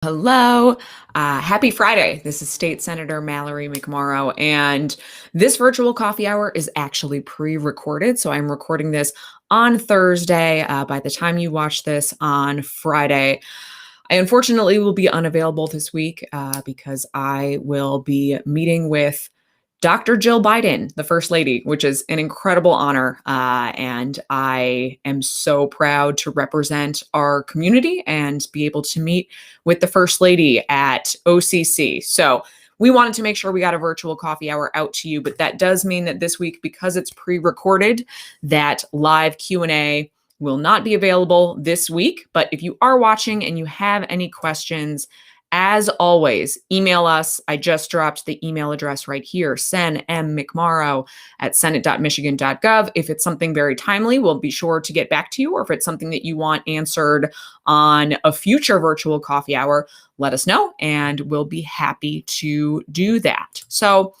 Hello. Happy Friday. This is State Senator Mallory McMorrow, and this virtual coffee hour is actually pre-recorded. So I'm recording this on Thursday. By the time you watch this on Friday, I unfortunately will be unavailable this week because I will be meeting with Dr. Jill Biden, the First Lady, which is an incredible honor. And I am so proud to represent our community and be able to meet with the First Lady at OCC. So we wanted to make sure we got a virtual coffee hour out to you, but that does mean that this week, because it's pre-recorded, that live Q&A will not be available this week. But if you are watching and you have any questions, as always, email us. I just dropped the email address right here, senmcmorrow@senate.michigan.gov. If it's something very timely, we'll be sure to get back to you. Or if it's something that you want answered on a future virtual coffee hour, let us know and we'll be happy to do that. So,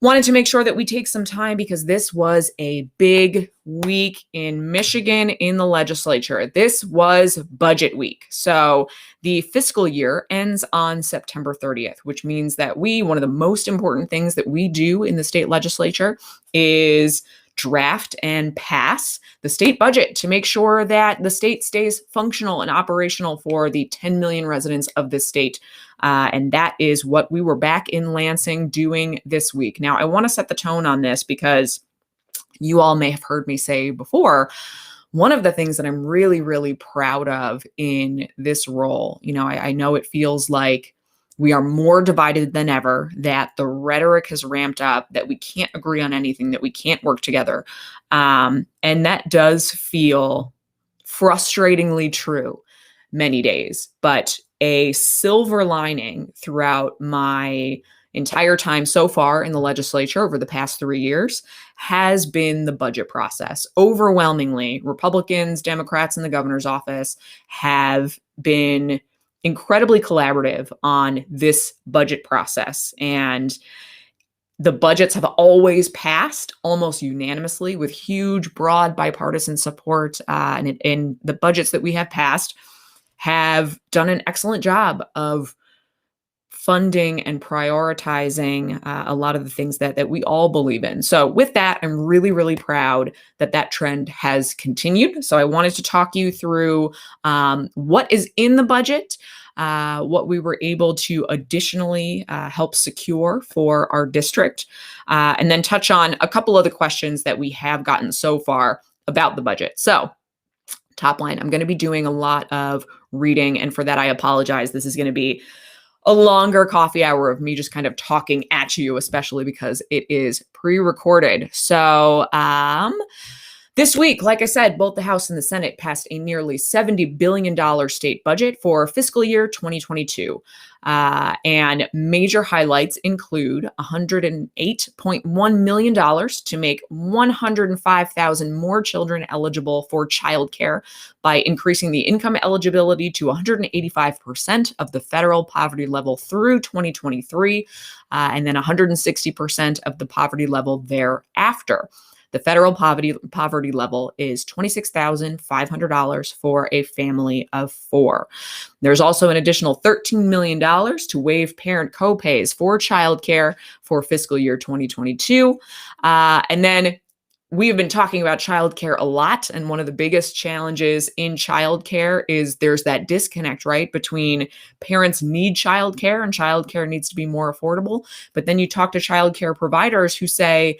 wanted to make sure that we take some time because this was a big week in Michigan in the legislature. This was budget week. So the fiscal year ends on September 30th, which means that one of the most important things that we do in the state legislature is draft and pass the state budget to make sure that the state stays functional and operational for the 10 million residents of this state. And that is what we were back in Lansing doing this week. Now, I want to set the tone on this because you all may have heard me say before, one of the things that I'm really, really proud of in this role, I know it feels like we are more divided than ever, that the rhetoric has ramped up, that we can't agree on anything, that we can't work together. And that does feel frustratingly true many days. But a silver lining throughout my entire time so far in the legislature over the past 3 years has been the budget process. Overwhelmingly, Republicans, Democrats in the governor's office have been incredibly collaborative on this budget process. And the budgets have always passed almost unanimously with huge, broad bipartisan support. And the budgets that we have passed have done an excellent job of funding and prioritizing a lot of the things that we all believe in. So with that, I'm really, really proud that that trend has continued. So I wanted to talk you through what is in the budget, what we were able to additionally help secure for our district, and then touch on a couple of the questions that we have gotten so far about the budget. So top line, I'm going to be doing a lot of reading, and for that, I apologize. This is going to be a longer coffee hour of me just kind of talking at you, especially because it is pre-recorded. So this week, like I said, both the House and the Senate passed a nearly $70 billion state budget for fiscal year 2022. And major highlights include $108.1 million to make 105,000 more children eligible for childcare by increasing the income eligibility to 185% of the federal poverty level through 2023, and then 160% of the poverty level thereafter. The federal poverty level is $26,500 for a family of 4. There's also an additional $13 million to waive parent copays for childcare for fiscal year 2022. And then we have been talking about childcare a lot, and one of the biggest challenges in childcare is there's that disconnect, right, between parents need childcare and childcare needs to be more affordable. But then you talk to childcare providers who say,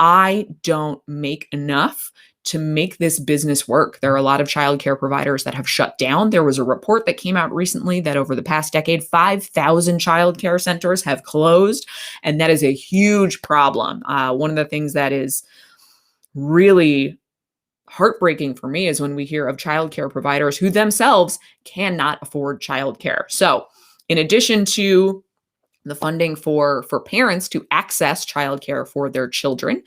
I don't make enough to make this business work. There are a lot of childcare providers that have shut down. There was a report that came out recently that over the past decade, 5,000 childcare centers have closed, and that is a huge problem. One of the things that is really heartbreaking for me is when we hear of childcare providers who themselves cannot afford childcare. So in addition to the funding for parents to access childcare for their children.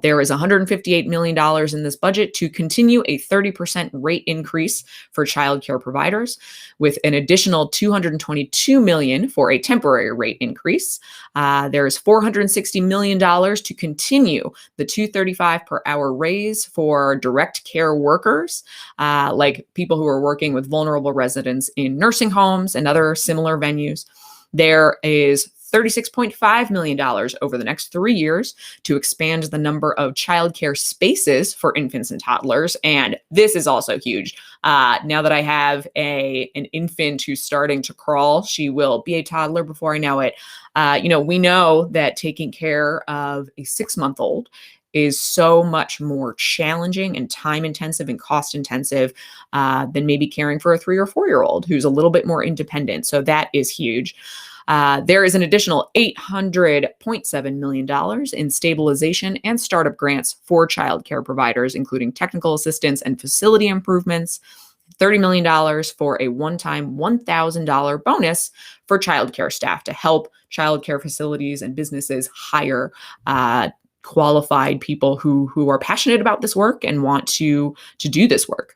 There is $158 million in this budget to continue a 30% rate increase for childcare providers, with an additional $222 million for a temporary rate increase. There is $460 million to continue the $2.35 per hour raise for direct care workers, like people who are working with vulnerable residents in nursing homes and other similar venues. There is $36.5 million over the next 3 years to expand the number of childcare spaces for infants and toddlers. And this is also huge. Now that I have an infant who's starting to crawl, she will be a toddler before I know it. We know that taking care of a 6-month-old is so much more challenging and time intensive and cost intensive than maybe caring for a 3 or 4-year-old who's a little bit more independent. So that is huge. There is an additional $800.7 million in stabilization and startup grants for childcare providers, including technical assistance and facility improvements. $30 million for a one-time $1,000 bonus for childcare staff to help childcare facilities and businesses hire qualified people who are passionate about this work and want to do this work.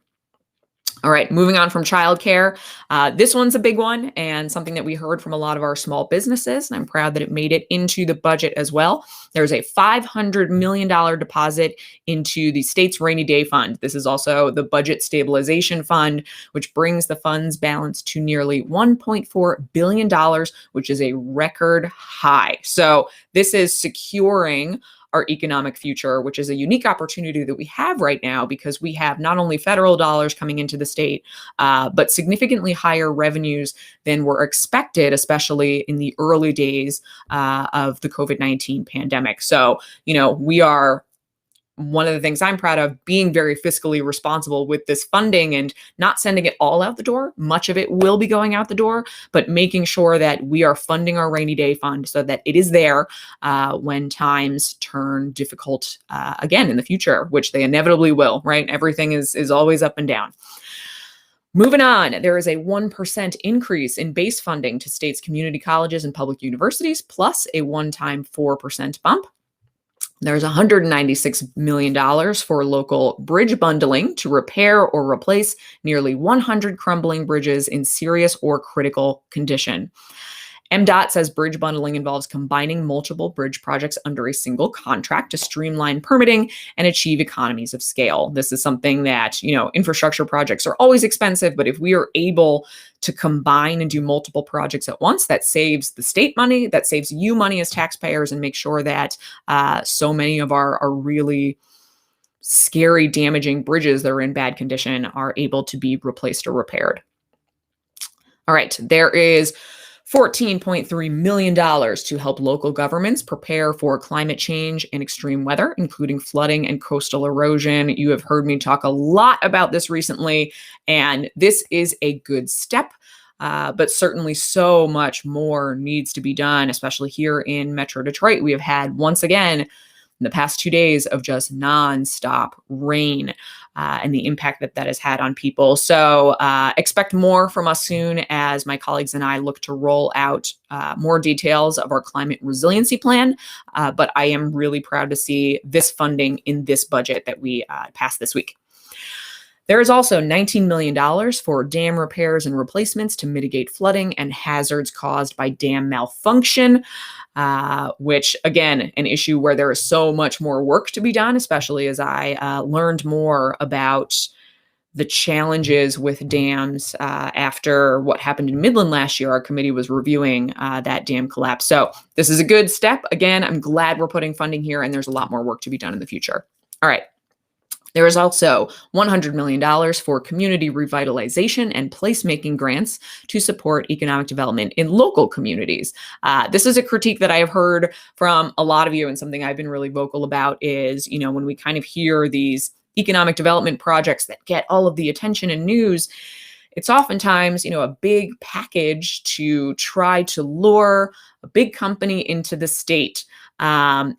All right, moving on from childcare. This one's a big one and something that we heard from a lot of our small businesses, and I'm proud that it made it into the budget as well. There's a $500 million deposit into the state's rainy day fund. This is also the budget stabilization fund, which brings the fund's balance to nearly $1.4 billion, which is a record high. So this is securing our economic future, which is a unique opportunity that we have right now because we have not only federal dollars coming into the state, but significantly higher revenues than were expected, especially in the early days of the COVID-19 pandemic. So, we are, one of the things I'm proud of, being very fiscally responsible with this funding and not sending it all out the door. Much of it will be going out the door, but making sure that we are funding our rainy day fund so that it is there when times turn difficult again in the future, which they inevitably will, right? Everything is always up and down. Moving on, there is a 1% increase in base funding to states' community colleges and public universities, plus a one-time 4% bump. There's $196 million for local bridge bundling to repair or replace nearly 100 crumbling bridges in serious or critical condition. MDOT says bridge bundling involves combining multiple bridge projects under a single contract to streamline permitting and achieve economies of scale. This is something that, infrastructure projects are always expensive, but if we are able to combine and do multiple projects at once, that saves the state money, that saves you money as taxpayers, and make sure that so many of our really scary, damaging bridges that are in bad condition are able to be replaced or repaired. All right, there is $14.3 million to help local governments prepare for climate change and extreme weather, including flooding and coastal erosion. You have heard me talk a lot about this recently, and this is a good step. But certainly so much more needs to be done, especially here in Metro Detroit. We have had, once again, in the past 2 days of just nonstop rain and the impact that has had on people. So expect more from us soon as my colleagues and I look to roll out more details of our climate resiliency plan. But I am really proud to see this funding in this budget that we passed this week. There is also $19 million for dam repairs and replacements to mitigate flooding and hazards caused by dam malfunction, which, again, an issue where there is so much more work to be done, especially as I learned more about the challenges with dams after what happened in Midland last year. Our committee was reviewing that dam collapse. So this is a good step. Again, I'm glad we're putting funding here, and there's a lot more work to be done in the future. All right. There is also $100 million for community revitalization and placemaking grants to support economic development in local communities. This is a critique that I have heard from a lot of you, and something I've been really vocal about is, when we kind of hear these economic development projects that get all of the attention and news, it's oftentimes, a big package to try to lure a big company into the state. I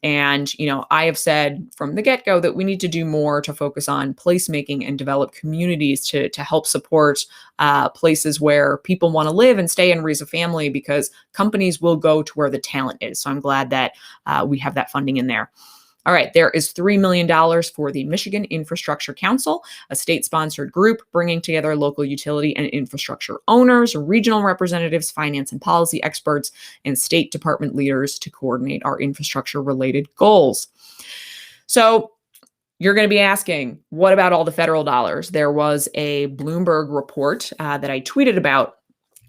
have said from the get-go that we need to do more to focus on placemaking and develop communities to help support places where people want to live and stay and raise a family, because companies will go to where the talent is. So I'm glad that we have that funding in there. All right, there is $3 million for the Michigan Infrastructure Council, a state-sponsored group bringing together local utility and infrastructure owners, regional representatives, finance and policy experts, and state department leaders to coordinate our infrastructure-related goals. So you're going to be asking, what about all the federal dollars? There was a Bloomberg report that I tweeted about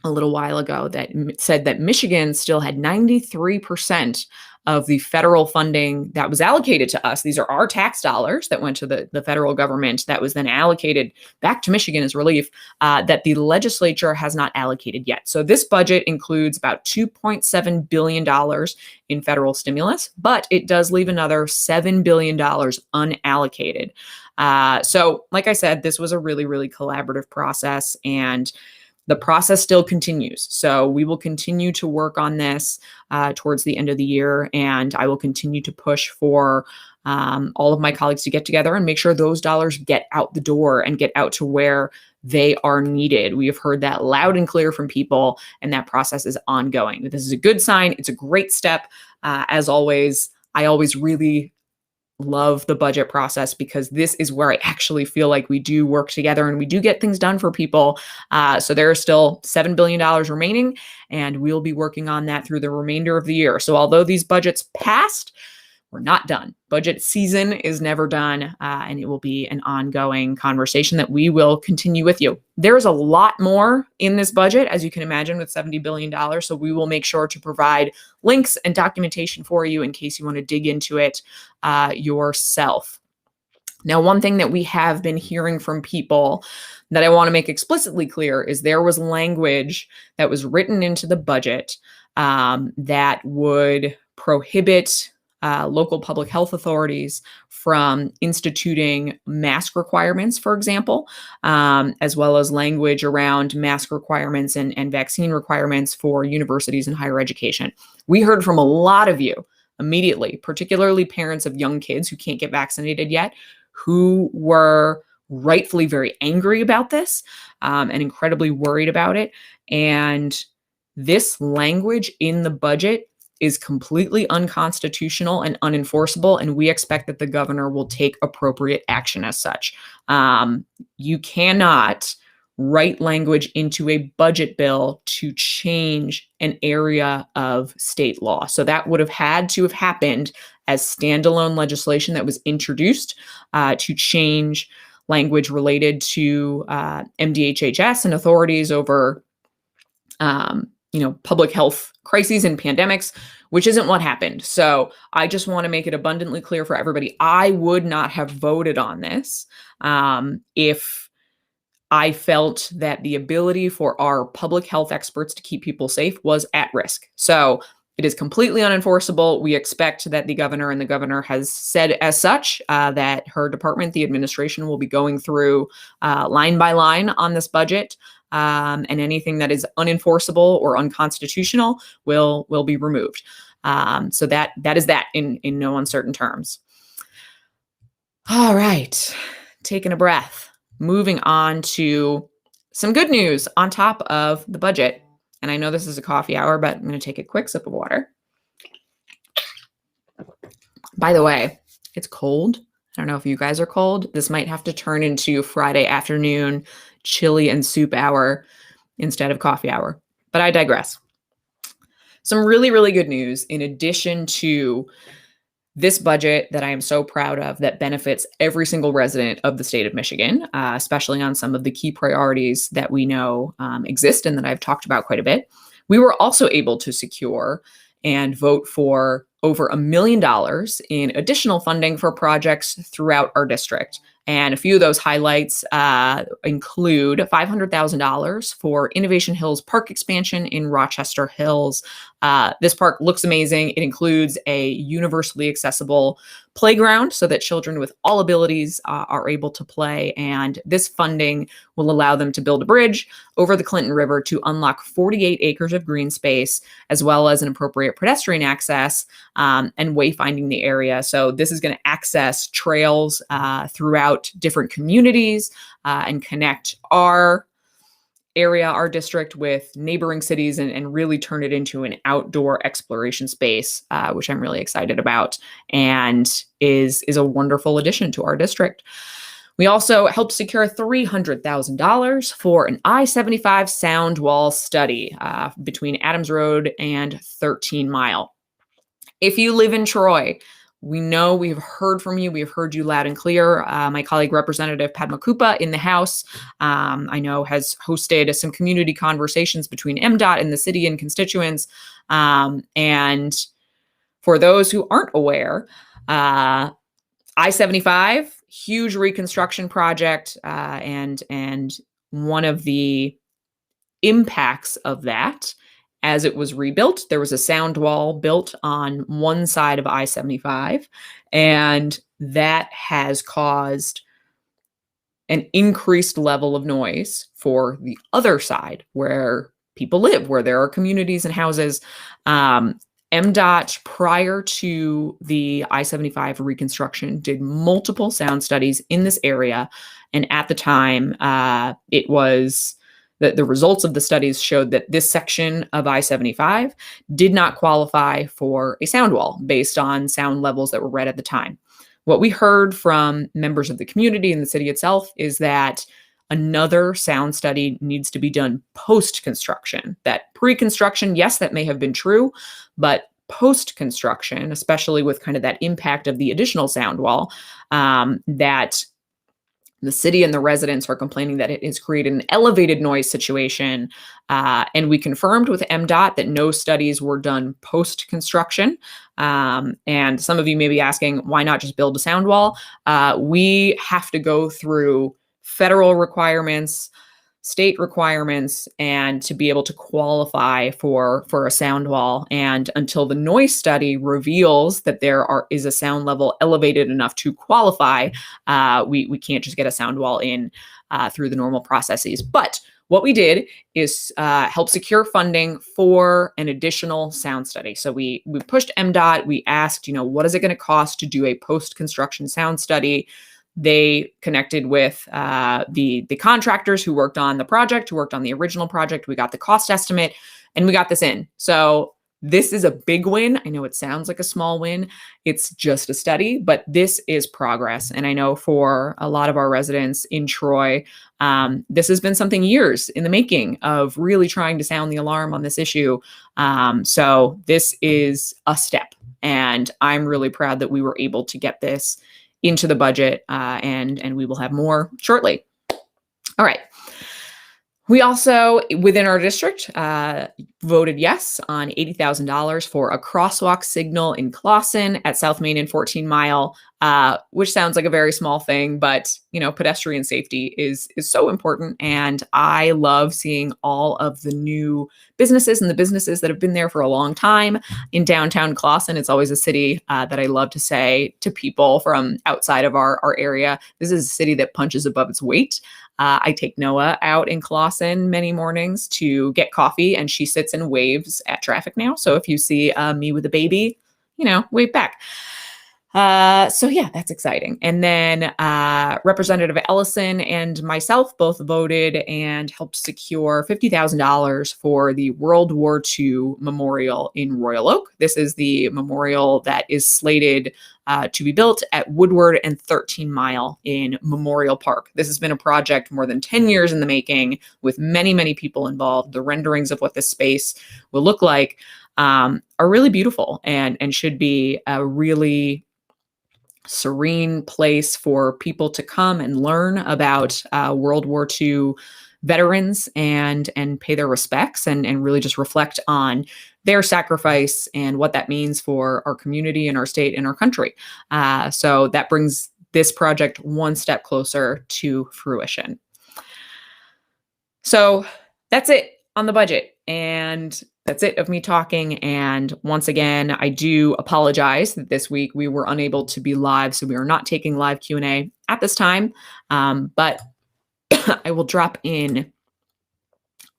a little while ago that said that Michigan still had 93% of the federal funding that was allocated to us. These are our tax dollars that went to the federal government that was then allocated back to Michigan as relief, that the legislature has not allocated yet. So this budget includes about $2.7 billion in federal stimulus, but it does leave another $7 billion unallocated. So like I said, this was a really, really collaborative process, and the process still continues. So we will continue to work on this towards the end of the year, and I will continue to push for all of my colleagues to get together and make sure those dollars get out the door and get out to where they are needed. We have heard that loud and clear from people, and that process is ongoing. This is a good sign. It's a great step. As always, I always really love the budget process, because this is where I actually feel like we do work together and we do get things done for people. So there is still $7 billion remaining, and we'll be working on that through the remainder of the year. So although these budgets passed, we're not done. Budget season is never done, and it will be an ongoing conversation that we will continue with you. There's a lot more in this budget, as you can imagine, with $70 billion. So we will make sure to provide links and documentation for you in case you want to dig into it yourself. Now, one thing that we have been hearing from people that I want to make explicitly clear is there was language that was written into the budget that would prohibit local public health authorities from instituting mask requirements, for example, as well as language around mask requirements and vaccine requirements for universities and higher education. We heard from a lot of you immediately, particularly parents of young kids who can't get vaccinated yet, who were rightfully very angry about this and incredibly worried about it. And this language in the budget is completely unconstitutional and unenforceable, and we expect that the governor will take appropriate action as such. You cannot write language into a budget bill to change an area of state law. So that would have had to have happened as standalone legislation that was introduced to change language related to MDHHS and authorities over public health crises and pandemics, which isn't what happened. So I just want to make it abundantly clear for everybody, I would not have voted on this if I felt that the ability for our public health experts to keep people safe was at risk. So it is completely unenforceable. We expect that the governor has said as such that her department, the administration, will be going through line by line on this budget. And anything that is unenforceable or unconstitutional will be removed. So that is that in no uncertain terms. All right, taking a breath, moving on to some good news on top of the budget. And I know this is a coffee hour, but I'm going to take a quick sip of water. By the way, it's cold. I don't know if you guys are cold. This might have to turn into Friday afternoon chili and soup hour instead of coffee hour, but I digress. Some really, really good news in addition to this budget that I am so proud of that benefits every single resident of the state of Michigan, especially on some of the key priorities that we know exist and that I've talked about quite a bit. We were also able to secure and vote for over $1 million in additional funding for projects throughout our district. And a few of those highlights include $500,000 for Innovation Hills Park expansion in Rochester Hills. This park looks amazing. It includes a universally accessible playground so that children with all abilities are able to play. And this funding will allow them to build a bridge over the Clinton River to unlock 48 acres of green space, as well as an appropriate pedestrian access and wayfinding the area. So this is going to access trails throughout different communities and connect our area, our district, with neighboring cities and really turn it into an outdoor exploration space, which I'm really excited about and is a wonderful addition to our district. We also helped secure $300,000 for an I-75 sound wall study between Adams Road and 13 Mile. If you live in Troy, we know we've heard from you. We've heard you loud and clear. My colleague, Representative Padma Kupa in the House, I know has hosted some community conversations between MDOT and the city and constituents. And for those who aren't aware, I-75, huge reconstruction project, and one of the impacts of that, as it was rebuilt, there was a sound wall built on one side of I-75, and that has caused an increased level of noise for the other side where people live, where there are communities and houses. MDOT, prior to the I-75 reconstruction, did multiple sound studies in this area. And at the time, it was the results of the studies showed that this section of I-75 did not qualify for a sound wall based on sound levels that were read at the time. What we heard from members of the community and the city itself is that another sound study needs to be done post-construction. That pre-construction, yes, that may have been true, but post-construction, especially with kind of that impact of the additional sound wall, that the city and the residents are complaining that it has created an elevated noise situation. And we confirmed with MDOT that no studies were done post-construction. And some of you may be asking, why not just build a sound wall? We have to go through federal requirements, state requirements, and to be able to qualify for a sound wall. And until the noise study reveals that is a sound level elevated enough to qualify, we can't just get a sound wall in through the normal processes. But what we did is help secure funding for an additional sound study. So we pushed MDOT. We asked, what is it going to cost to do a post-construction sound study? They connected with the contractors who worked on the project, who worked on the original project. We got the cost estimate and we got this in. So this is a big win. I know it sounds like a small win. It's just a study, but this is progress. And I know for a lot of our residents in Troy, this has been something years in the making of really trying to sound the alarm on this issue. So this is a step, and I'm really proud that we were able to get this into the budget, and we will have more shortly. All right. We also, within our district, voted yes on $80,000 for a crosswalk signal in Clawson at South Main and 14 Mile, which sounds like a very small thing, but pedestrian safety is so important. And I love seeing all of the new businesses and the businesses that have been there for a long time in downtown Clawson. It's always a city that I love to say to people from outside of our area, this is a city that punches above its weight. I take Noah out in Clawson many mornings to get coffee, and she sits and waves at traffic now. So if you see me with a baby, wave back. So yeah, that's exciting. And then Representative Ellison and myself both voted and helped secure $50,000 for the World War II Memorial in Royal Oak. This is the memorial that is slated to be built at Woodward and 13 Mile in Memorial Park. This has been a project more than 10 years in the making with many, many people involved. The renderings of what this space will look like are really beautiful and should be a really serene place for people to come and learn about World War II veterans and pay their respects and really just reflect on their sacrifice and what that means for our community and our state and our country. So that brings this project one step closer to fruition. So that's it on the budget. And that's it of me talking. And once again, I do apologize that this week we were unable to be live. So we are not taking live Q&A at this time. But I will drop in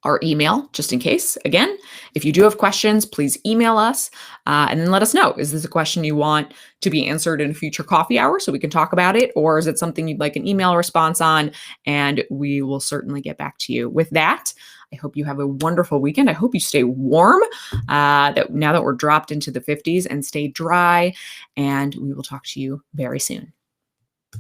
our email just in case. Again, if you do have questions, please email us and then let us know. Is this a question you want to be answered in a future coffee hour so we can talk about it? Or is it something you'd like an email response on? And we will certainly get back to you. With that, I hope you have a wonderful weekend. I hope you stay warm that now that we're dropped into the 50s, and stay dry. And we will talk to you very soon.